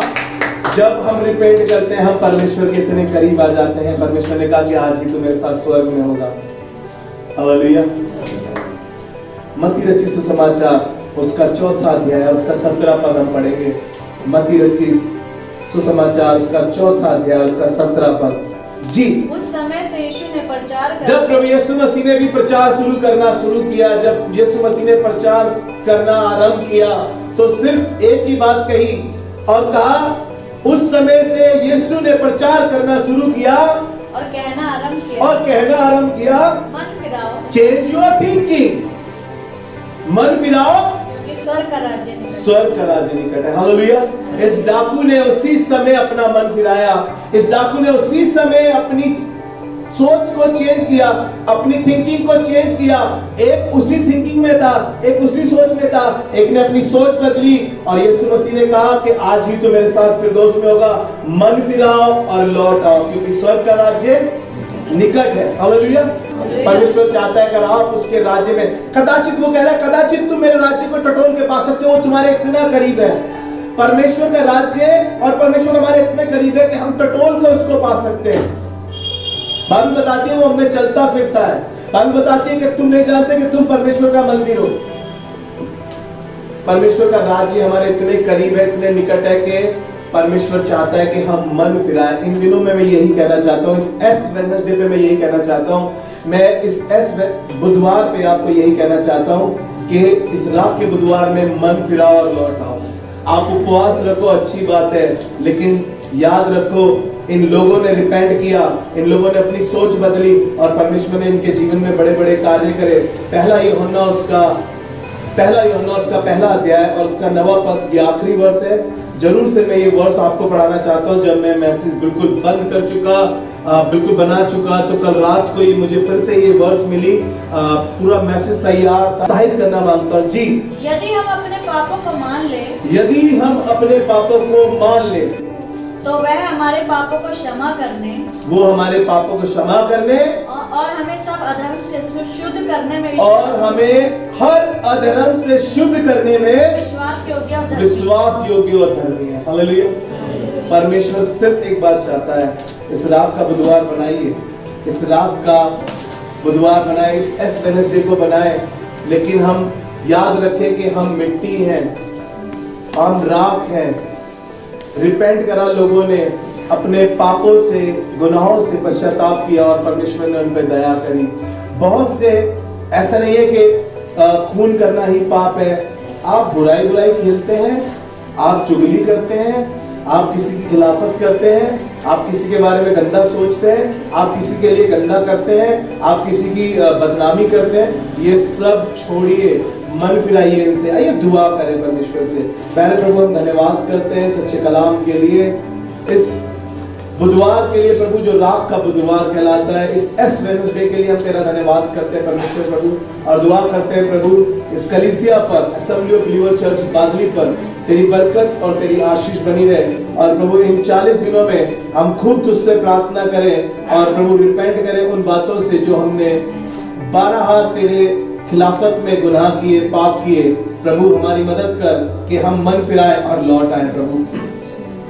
जब हम रिपेंट करते हैं हम परमेश्वर के इतने करीब आ जाते हैं। परमेश्वर ने कहा कि आज ही तू मेरे साथ स्वर्ग में होगा। हालेलुया। मत्ती रचित सुसमाचार उसका 4था अध्याय उसका 17 पद हम पढ़ेंगे। मत्ती रचित सुसमाचार उसका 4था अध्याय उसका 17 पद। जी। उस समय से यीशु ने प्रचार कर, जब प्रभु यीशु मसीह ने भी प्रचार शुरू किया, जब यीशु मसीह ने प्रचार करना आरंभ किया तो सिर्फ एक ही बात कही और कहा, उस समय से यीशु ने प्रचार करना शुरू किया और कहना आरंभ किया, मन फिराओ, चेंज योर थिंकिंग, मन फिराओ क्योंकि स्वर्ग का राज्य निकट है। हालेलुया। इस डाकू ने उसी समय अपना मन फिराया। इस डाकू ने उसी समय अपनी सोच को चेंज किया, अपनी थिंकिंग को चेंज किया। एक उसी थिंकिंग में था, एक उसी सोच में था, एक ने अपनी सोच बदली और यीशु मसीह ने कहा कि आज ही तो मेरे साथ फिरदौस में होगा। मन फिराओ और लौट आओ क्योंकि स्वर्ग का राज्य निकट है। हालेलुया। परमेश्वर चाहता है अगर आप उसके राज्य में, कदाचित वो कह रहा है कदाचित तुम मेरे राज्य को टटोल के पा सकते हो, वो तुम्हारे इतना करीब है। परमेश्वर का राज्य और परमेश्वर हमारे इतने करीब है कि हम टटोल कर उसको पा सकते हैं। बाइबल बताती है वो हमें चलता फिरता है। बाइबल बताती है कि तुम नहीं जानते कि तुम परमेश्वर का मंदिर हो। परमेश्वर का राज्य हमारे इतने करीब है, इतने निकट है कि परमेश्वर चाहता है कि हम मन फिराएं। इन दिनों में मैं यही कहना चाहता हूँ, इस एस वेडनेसडे पे मैं यही कहना चाहता हूँ, मैं इस एस बुधवार पे आपको यही कहना चाहता हूँ कि इस रात के बुधवार में मन फिराओ और लौट आओ। आप उपवास रखो, अच्छी बात है, लेकिन याद रखो इन लोगों ने रिपेंट किया, इन लोगों ने अपनी सोच बदली और परमेश्वर ने इनके जीवन में बड़े बड़े कार्य करे। पहला यूहन्ना उसका पहला अध्याय और उसका 9वां पद, ये आखिरी वर्ष है। जरूर से मैं ये वर्ष आपको पढ़ाना चाहता हूँ। जब मैं मैसेज बिल्कुल बंद कर चुका, बिल्कुल बना चुका, तो कल रात को ही मुझे फिर से ये वर्ष मिली। पूरा मैसेज तैयार था, साहित्य करना मांगता हूँ। जी। यदि हम अपने पापों को मान ले, यदि हम अपने पापों को मान ले तो वह हमारे पापों को क्षमा करने, वो हमारे पापों को क्षमा करने और हमें सब अधर्म से शुद्ध करने में, और हमें हर अधर्म से शुद्ध करने में विश्वास योग्य और धर्मी है। हालेलुया। परमेश्वर सिर्फ एक बात चाहता है, इस रात का बुधवार बनाइए, इस रात का बुधवार बनाए, इस एस वेडनेसडे को बनाए, लेकिन हम याद रखें कि हम मिट्टी हैं, हम राख हैं। रिपेंट करा लोगों ने, अपने पापों से, गुनाहों से पश्चाताप किया और परमेश्वर ने उन पर दया करी। बहुत से ऐसा नहीं है कि खून करना ही पाप है। आप बुराई खेलते हैं, आप चुगली करते हैं, आप किसी की खिलाफत करते हैं, आप किसी के बारे में गंदा सोचते हैं, आप किसी के लिए गंदा करते हैं, आप किसी की बदनामी करते हैं, ये सब छोड़िए, मन फिराइए इनसे। आइए दुआ करें परमेश्वर से। पहले प्रभु हम धन्यवाद करते हैं सच्चे कलाम के लिए, इस बुधवार के लिए प्रभु जो रात का बुधवार कहलाता है, इस एस वेडनेसडे के लिए हम तेरा धन्यवाद करते हैं परमेश्वर प्रभु, और दुआ करते हैं प्रभु इस कलीसिया पर, असेंबली ऑफ बिलीवर चर्च बादली पर तेरी बरकत और तेरी आशीष बनी रहे। और प्रभु इन 40 दिनों में हम खूब तुझसे प्रार्थना करें और प्रभु रिपेंट करें उन बातों से जो हमने 12 तेरे खिलाफत में गुनाह किए, पाप किए। प्रभु हमारी मदद कर कि हम मन फिराएं और लौट आए। प्रभु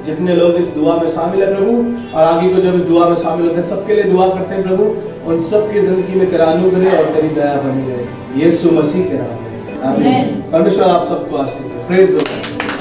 जितने लोग इस दुआ में शामिल है प्रभु, और आगे को जब इस दुआ में शामिल होते हैं, सबके लिए दुआ करते हैं प्रभु, उन सबकी जिंदगी में तेरा अनुग्रह और तेरी दया बनी रहे, यीशु मसीह के नाम में आमीन। परमेश्वर आप सबको आशीर्वाद दे। Praise the Lord.